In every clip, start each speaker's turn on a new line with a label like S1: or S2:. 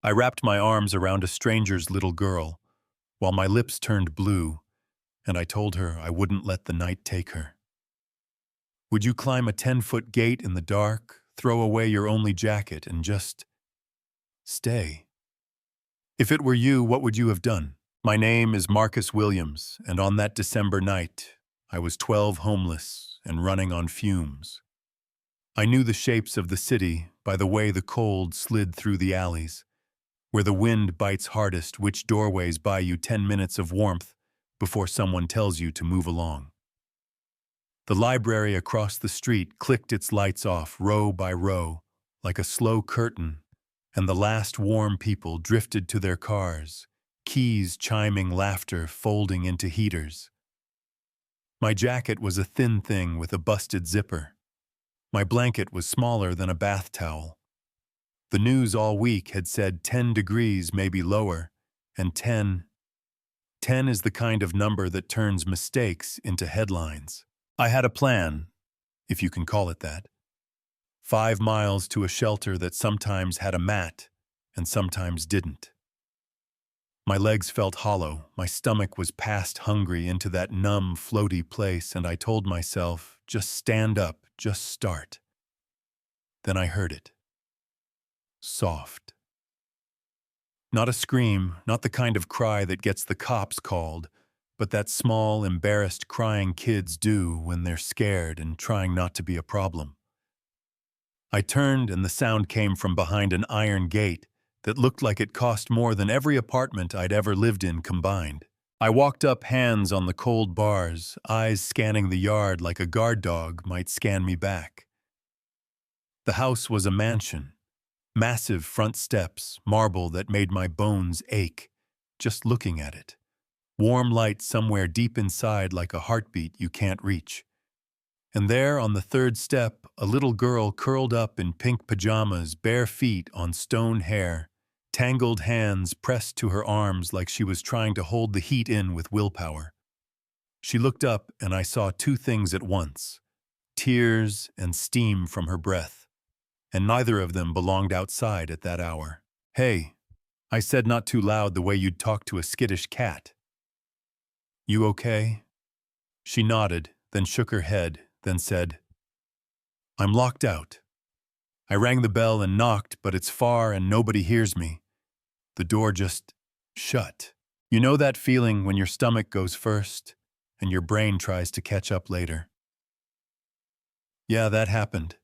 S1: I wrapped my arms around a stranger's little girl, while my lips turned blue, and I told her I wouldn't let the night take her. Would you climb a 10-foot gate in the dark, throw away your only jacket, and just stay? If it were you, what would you have done? My name is Marcus Williams, and on that December night, I was 12 homeless and running on fumes. I knew the shapes of the city by the way the cold slid through the alleys, where the wind bites hardest, which doorways buy you 10 minutes of warmth before someone tells you to move along. The library across the street clicked its lights off row by row, like a slow curtain, and the last warm people drifted to their cars, keys chiming, laughter folding into heaters. My jacket was a thin thing with a busted zipper. My blanket was smaller than a bath towel. The news all week had said 10 degrees, maybe lower, and 10 is the kind of number that turns mistakes into headlines. I had a plan, if you can call it that. 5 miles to a shelter that sometimes had a mat and sometimes didn't. My legs felt hollow, my stomach was past hungry into that numb, floaty place, and I told myself, just stand up, just start. Then I heard it. Soft. Not a scream, not the kind of cry that gets the cops called, but that small, embarrassed crying kids do when they're scared and trying not to be a problem. I turned and the sound came from behind an iron gate that looked like it cost more than every apartment I'd ever lived in combined. I walked up, hands on the cold bars, eyes scanning the yard like a guard dog might scan me back. The house was a mansion. Massive front steps, marble that made my bones ache, just looking at it. Warm light somewhere deep inside like a heartbeat you can't reach. And there on the third step, a little girl curled up in pink pajamas, bare feet on stone hair, tangled hands pressed to her arms like she was trying to hold the heat in with willpower. She looked up and I saw two things at once, tears and steam from her breath. And neither of them belonged outside at that hour. "Hey," I said, not too loud, the way you'd talk to a skittish cat. "You okay?" She nodded, then shook her head, then said, "I'm locked out. I rang the bell and knocked, but it's far and nobody hears me. The door just shut. You know that feeling when your stomach goes first and your brain tries to catch up later?" Yeah, that happened.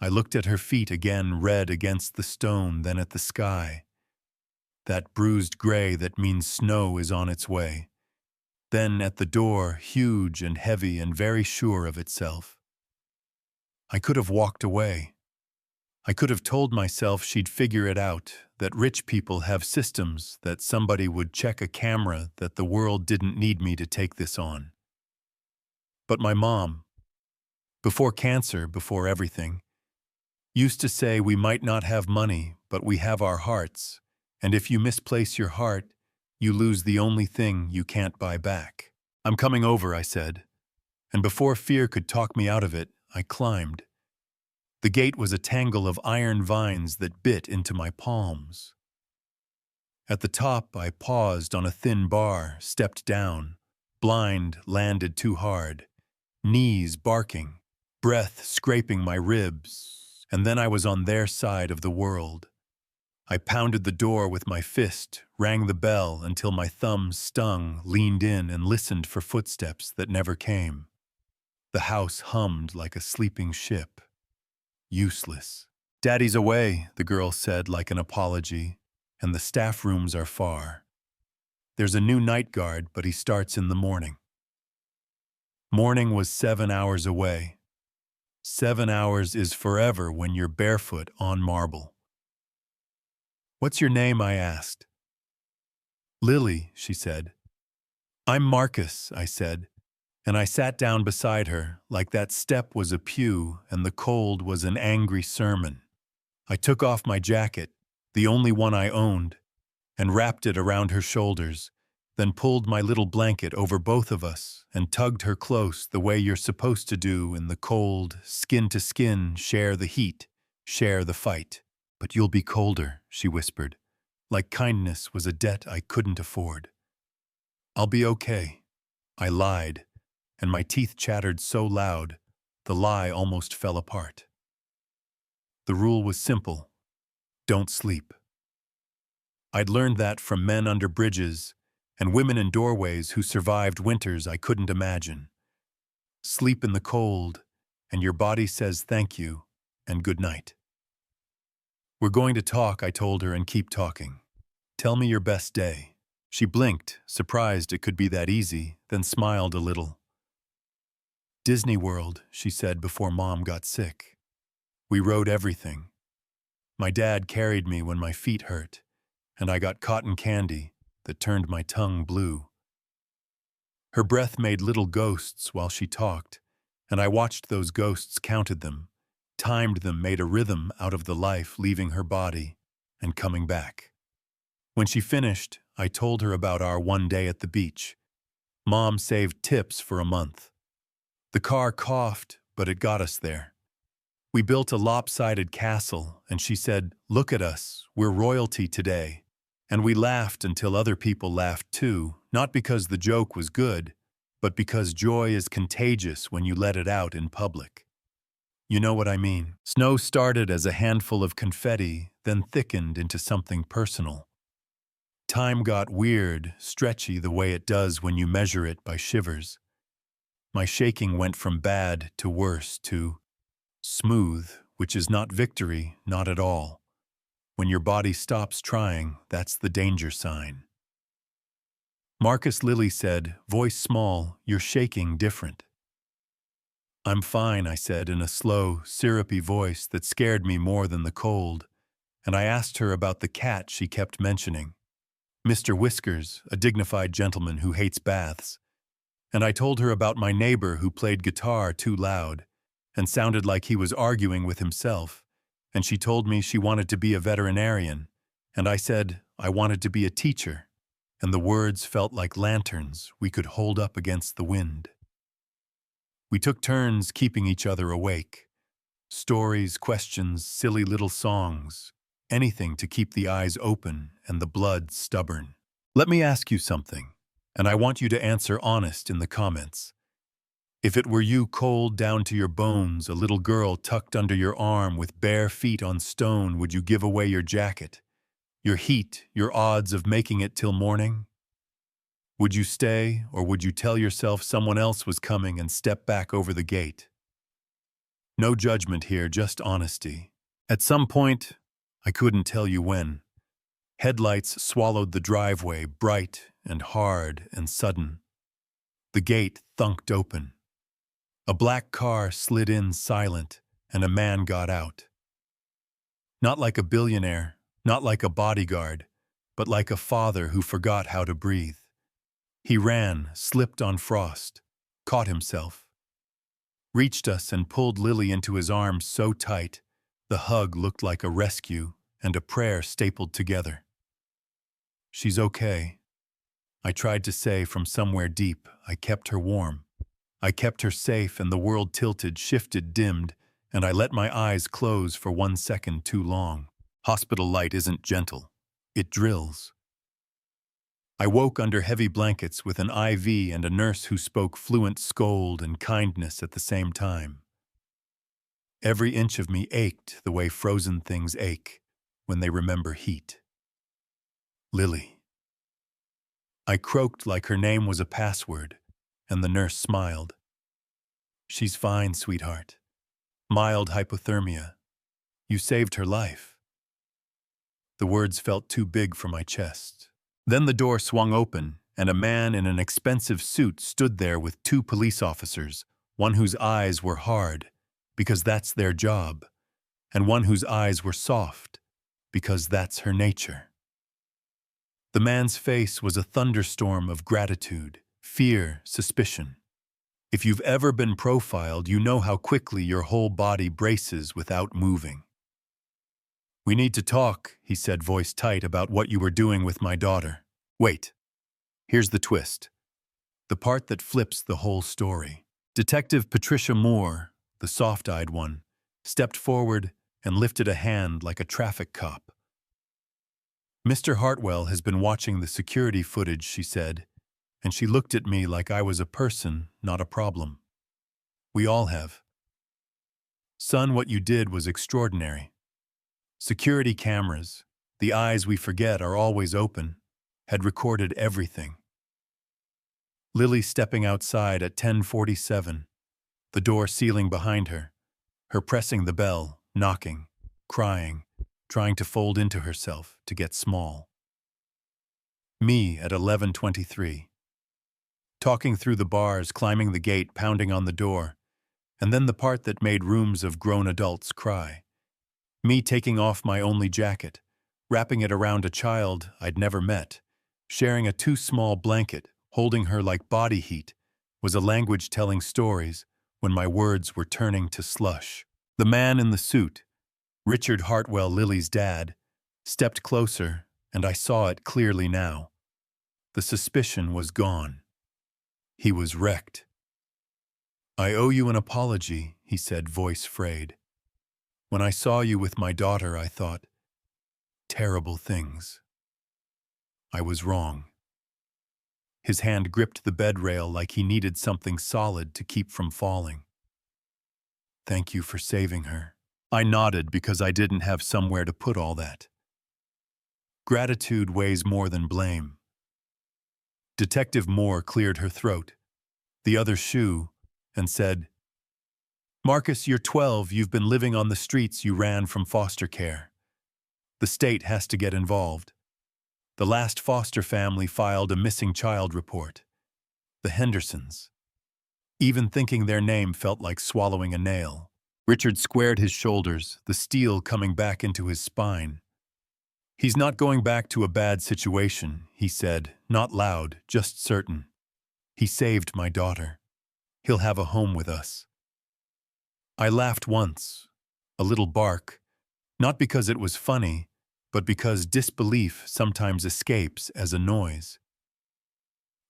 S1: I looked at her feet again, red against the stone, then at the sky. That bruised gray that means snow is on its way. Then at the door, huge and heavy and very sure of itself. I could have walked away. I could have told myself she'd figure it out, that rich people have systems, that somebody would check a camera, that the world didn't need me to take this on. But my mom, before cancer, before everything, used to say we might not have money, but we have our hearts, and if you misplace your heart, you lose the only thing you can't buy back. "I'm coming over," I said, and before fear could talk me out of it, I climbed. The gate was a tangle of iron vines that bit into my palms. At the top, I paused on a thin bar, stepped down, blind, landed too hard, knees barking, breath scraping my ribs. And then I was on their side of the world. I pounded the door with my fist, rang the bell until my thumbs stung, leaned in and listened for footsteps that never came. The house hummed like a sleeping ship. Useless. "Daddy's away," the girl said like an apology, "and the staff rooms are far. There's a new night guard, but he starts in the morning." Morning was 7 hours away. 7 hours is forever when you're barefoot on marble. "What's your name?" I asked. "Lily," she said. "I'm Marcus," I said, and I sat down beside her, like that step was a pew and the cold was an angry sermon. I took off my jacket, the only one I owned, and wrapped it around her shoulders, then pulled my little blanket over both of us and tugged her close the way you're supposed to do in the cold, skin to skin, share the heat, share the fight. But you'll be colder, she whispered, like kindness was a debt I couldn't afford. I'll be okay. I lied, and my teeth chattered so loud, the lie almost fell apart. The rule was simple: don't sleep. I'd learned that from men under bridges and women in doorways who survived winters I couldn't imagine. Sleep in the cold, and your body says thank you and good night. We're going to talk, I told her, and keep talking. Tell me your best day. She blinked, surprised it could be that easy, then smiled a little. Disney World, she said before Mom got sick. We rode everything. My dad carried me when my feet hurt, and I got cotton candy that turned my tongue blue. Her breath made little ghosts while she talked, and I watched those ghosts, counted them, timed them, made a rhythm out of the life leaving her body and coming back. When she finished, I told her about our one day at the beach. Mom saved tips for a month. The car coughed, but it got us there. We built a lopsided castle, and she said, "Look at us, we're royalty today." And we laughed until other people laughed too, not because the joke was good, but because joy is contagious when you let it out in public. You know what I mean? Snow started as a handful of confetti, then thickened into something personal. Time got weird, stretchy the way it does when you measure it by shivers. My shaking went from bad to worse to smooth, which is not victory, not at all. When your body stops trying, that's the danger sign. Marcus Lilly said, voice small, "You're shaking different." "I'm fine," I said in a slow, syrupy voice that scared me more than the cold, and I asked her about the cat she kept mentioning. Mr. Whiskers, a dignified gentleman who hates baths. And I told her about my neighbor who played guitar too loud and sounded like he was arguing with himself, and she told me she wanted to be a veterinarian, and I said I wanted to be a teacher, and the words felt like lanterns we could hold up against the wind. We took turns keeping each other awake. Stories, questions, silly little songs, anything to keep the eyes open and the blood stubborn. Let me ask you something, and I want you to answer honest in the comments. If it were you, cold down to your bones, a little girl tucked under your arm with bare feet on stone, would you give away your jacket, your heat, your odds of making it till morning? Would you stay, or would you tell yourself someone else was coming and step back over the gate? No judgment here, just honesty. At some point, I couldn't tell you when, headlights swallowed the driveway, bright and hard and sudden. The gate thunked open. A black car slid in silent, and a man got out. Not like a billionaire, not like a bodyguard, but like a father who forgot how to breathe. He ran, slipped on frost, caught himself, reached us and pulled Lily into his arms so tight, the hug looked like a rescue and a prayer stapled together. "She's okay," I tried to say from somewhere deep. I kept her warm. I kept her safe, and the world tilted, shifted, dimmed, and I let my eyes close for 1 second too long. Hospital light isn't gentle. It drills. I woke under heavy blankets with an IV and a nurse who spoke fluent scold and kindness at the same time. Every inch of me ached the way frozen things ache when they remember heat. Lily. I croaked like her name was a password, and the nurse smiled. "She's fine, sweetheart. Mild hypothermia. You saved her life." The words felt too big for my chest. Then the door swung open, and a man in an expensive suit stood there with 2 police officers, one whose eyes were hard, because that's their job, and one whose eyes were soft, because that's her nature. The man's face was a thunderstorm of gratitude, fear, suspicion. If you've ever been profiled, you know how quickly your whole body braces without moving. "We need to talk," he said, voice tight, "about what you were doing with my daughter." Wait. Here's the twist. The part that flips the whole story. Detective Patricia Moore, the soft-eyed one, stepped forward and lifted a hand like a traffic cop. "Mr. Hartwell has been watching the security footage," she said, and she looked at me like I was a person, not a problem. "We all have. Son, what you did was extraordinary. Security cameras, the eyes we forget are always open, had recorded everything." Lily stepping outside at 10:47, the door sealing behind her, her pressing the bell, knocking, crying, trying to fold into herself to get small. Me at 11:23, talking through the bars, climbing the gate, pounding on the door, and then the part that made rooms of grown adults cry. Me taking off my only jacket, wrapping it around a child I'd never met, sharing a too small blanket, holding her like body heat, was a language telling stories when my words were turning to slush. The man in the suit, Richard Hartwell, Lily's dad, stepped closer, and I saw it clearly now. The suspicion was gone. He was wrecked. "I owe you an apology," he said, voice frayed. "When I saw you with my daughter, I thought terrible things. I was wrong." His hand gripped the bed rail like he needed something solid to keep from falling. "Thank you for saving her." I nodded because I didn't have somewhere to put all that. Gratitude weighs more than blame. Detective Moore cleared her throat, the other shoe, and said, "Marcus, you're 12. You've been living on the streets you ran from foster care. The state has to get involved. The last foster family filed a missing child report. The Hendersons. Even thinking their name felt like swallowing a nail." Richard squared his shoulders, the steel coming back into his spine. "He's not going back to a bad situation," he said, not loud, just certain. "He saved my daughter. He'll have a home with us." I laughed once, a little bark, not because it was funny, but because disbelief sometimes escapes as a noise.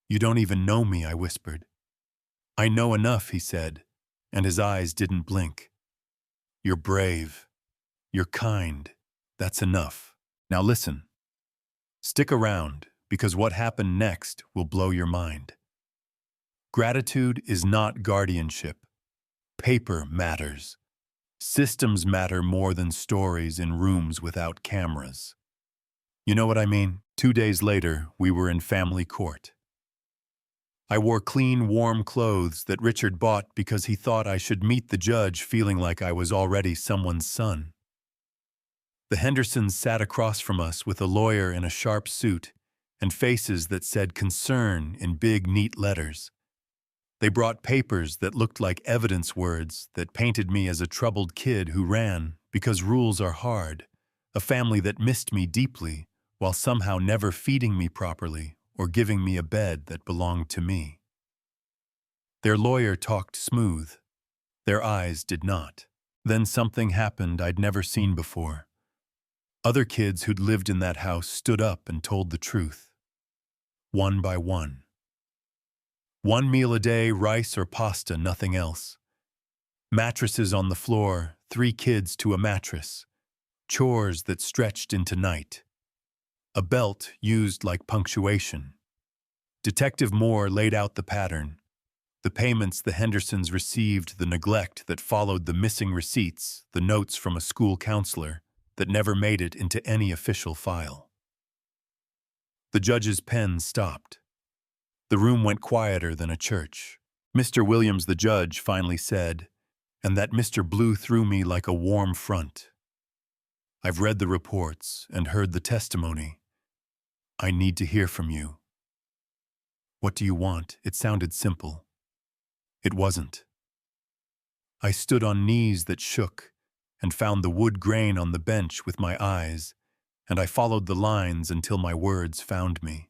S1: "You don't even know me," I whispered. "I know enough," he said, and his eyes didn't blink. "You're brave. You're kind. That's enough. Now listen. Stick around, because what happened next will blow your mind. Gratitude is not guardianship. Paper matters. Systems matter more than stories in rooms without cameras. You know what I mean?" 2 days later, we were in family court. I wore clean, warm clothes that Richard bought because he thought I should meet the judge feeling like I was already someone's son. The Hendersons sat across from us with a lawyer in a sharp suit and faces that said concern in big, neat letters. They brought papers that looked like evidence words that painted me as a troubled kid who ran because rules are hard, a family that missed me deeply while somehow never feeding me properly or giving me a bed that belonged to me. Their lawyer talked smooth. Their eyes did not. Then something happened I'd never seen before. Other kids who'd lived in that house stood up and told the truth. One by one. 1 meal a day, rice or pasta, nothing else. Mattresses on the floor, 3 kids to a mattress. Chores that stretched into night. A belt used like punctuation. Detective Moore laid out the pattern. The payments the Hendersons received, the neglect that followed the missing receipts, the notes from a school counselor that never made it into any official file. The judge's pen stopped. The room went quieter than a church. "Mr. Williams, the judge, finally said, and that Mr. blew through me like a warm front. I've read the reports and heard the testimony. I need to hear from you." "What do you want?" It sounded simple. It wasn't. I stood on knees that shook and found the wood grain on the bench with my eyes, and I followed the lines until my words found me.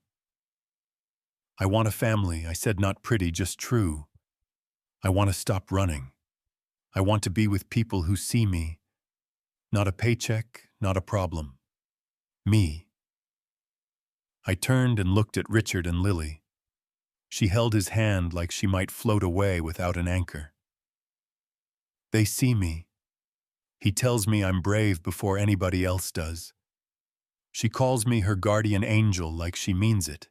S1: "I want a family," I said, "not pretty, just true. I want to stop running. I want to be with people who see me. Not a paycheck, not a problem. Me." I turned and looked at Richard and Lily. She held his hand like she might float away without an anchor. "They see me. He tells me I'm brave before anybody else does. She calls me her guardian angel like she means it.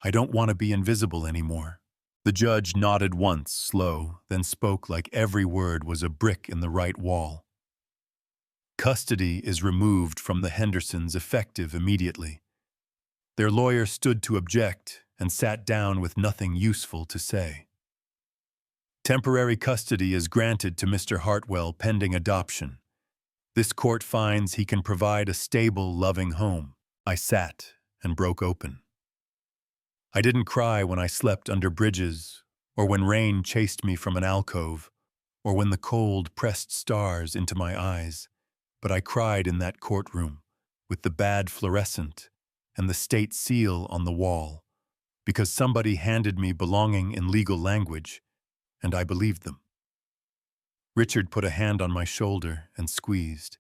S1: I don't want to be invisible anymore. The judge nodded once, slow, then spoke like every word was a brick in the right wall. Custody is removed from the Hendersons effective immediately. Their lawyer stood to object and sat down with nothing useful to say. Temporary custody is granted to Mr. Hartwell pending adoption. This court finds he can provide a stable, loving home. I sat and broke open. I didn't cry when I slept under bridges, or when rain chased me from an alcove, or when the cold pressed stars into my eyes, but I cried in that courtroom, with the bad fluorescent and the state seal on the wall, because somebody handed me belonging in legal language, and I believed them. Richard put a hand on my shoulder and squeezed.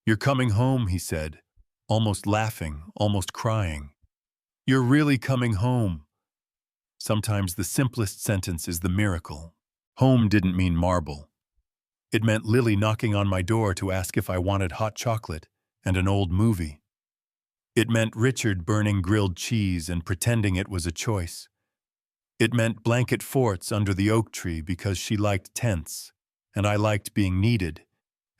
S1: "You're coming home," he said, almost laughing, almost crying. "You're really coming home." Sometimes the simplest sentence is the miracle. Home didn't mean marble. It meant Lily knocking on my door to ask if I wanted hot chocolate and an old movie. It meant Richard burning grilled cheese and pretending it was a choice. It meant blanket forts under the oak tree because she liked tents, and I liked being needed,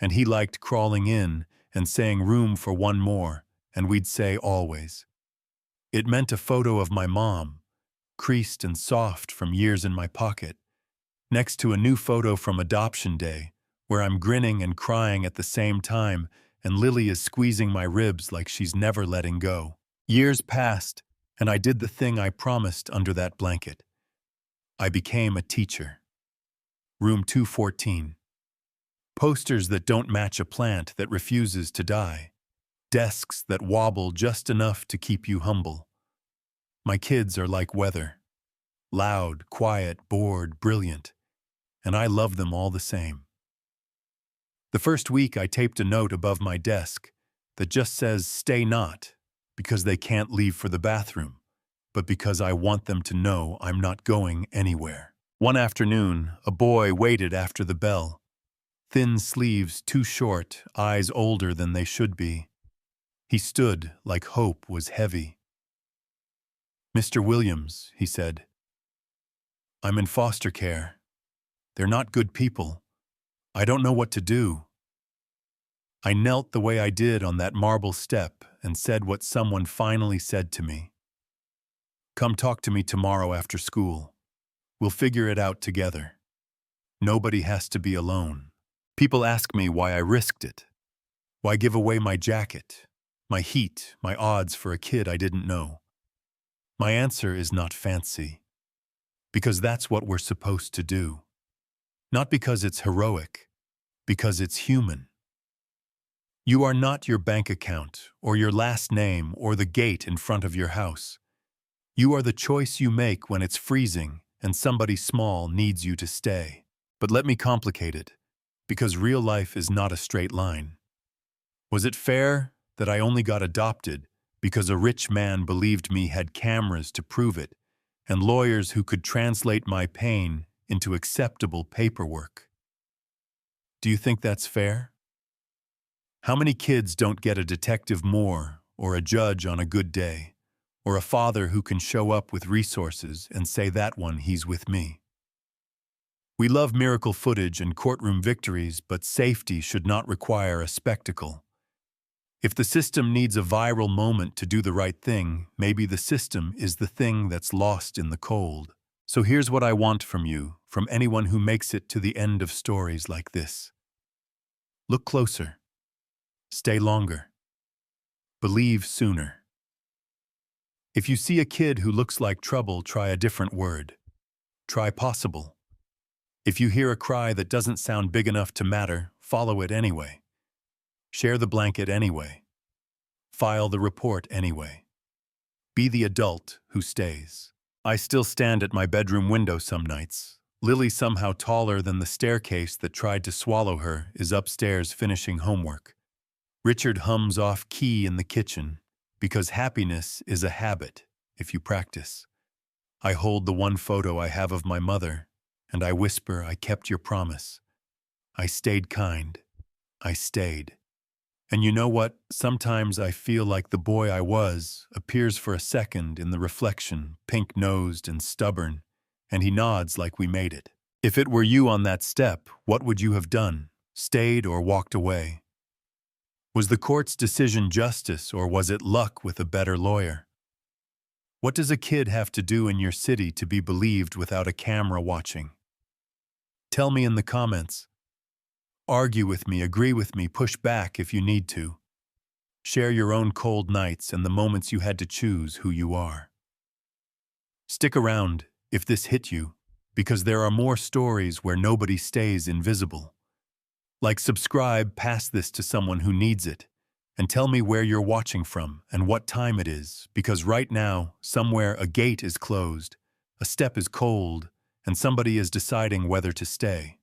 S1: and he liked crawling in and saying room for one more, and we'd say always. It meant a photo of my mom, creased and soft from years in my pocket, next to a new photo from adoption day, where I'm grinning and crying at the same time, and Lily is squeezing my ribs like she's never letting go. Years passed, and I did the thing I promised under that blanket. I became a teacher. Room 214. Posters that don't match a plant that refuses to die. Desks that wobble just enough to keep you humble. My kids are like weather. Loud, quiet, bored, brilliant. And I love them all the same. The first week I taped a note above my desk that just says, "Stay not," because they can't leave for the bathroom, but because I want them to know I'm not going anywhere. One afternoon, a boy waited after the bell. Thin sleeves too short, eyes older than they should be. He stood like hope was heavy. "Mr. Williams," he said, "I'm in foster care. They're not good people. I don't know what to do." I knelt the way I did on that marble step and said what someone finally said to me. "Come talk to me tomorrow after school. We'll figure it out together. Nobody has to be alone." People ask me why I risked it. Why give away my jacket, my heat, my odds for a kid I didn't know? My answer is not fancy. Because that's what we're supposed to do. Not because it's heroic, because it's human. You are not your bank account, or your last name, or the gate in front of your house. You are the choice you make when it's freezing and somebody small needs you to stay. But let me complicate it, because real life is not a straight line. Was it fair that I only got adopted because a rich man believed me had cameras to prove it, and lawyers who could translate my pain into acceptable paperwork? Do you think that's fair? How many kids don't get a detective more, or a judge on a good day, or a father who can show up with resources and say that one he's with me? We love miracle footage and courtroom victories, but safety should not require a spectacle. If the system needs a viral moment to do the right thing, maybe the system is the thing that's lost in the cold. So here's what I want from you, from anyone who makes it to the end of stories like this. Look closer. Stay longer. Believe sooner. If you see a kid who looks like trouble, try a different word. Try possible. If you hear a cry that doesn't sound big enough to matter, follow it anyway. Share the blanket anyway. File the report anyway. Be the adult who stays. I still stand at my bedroom window some nights. Lily, somehow taller than the staircase that tried to swallow her, is upstairs finishing homework. Richard hums off key in the kitchen, because happiness is a habit if you practice. I hold the one photo I have of my mother, and I whisper, "I kept your promise." I stayed kind. I stayed. And you know what? Sometimes I feel like the boy I was appears for a second in the reflection, pink-nosed and stubborn, and he nods like we made it. If it were you on that step, what would you have done? Stayed or walked away? Was the court's decision justice or was it luck with a better lawyer? What does a kid have to do in your city to be believed without a camera watching? Tell me in the comments. Argue with me, agree with me, push back if you need to. Share your own cold nights and the moments you had to choose who you are. Stick around if this hit you, because there are more stories where nobody stays invisible. Like, subscribe, pass this to someone who needs it, and tell me where you're watching from and what time it is, because right now, somewhere a gate is closed, a step is cold, and somebody is deciding whether to stay.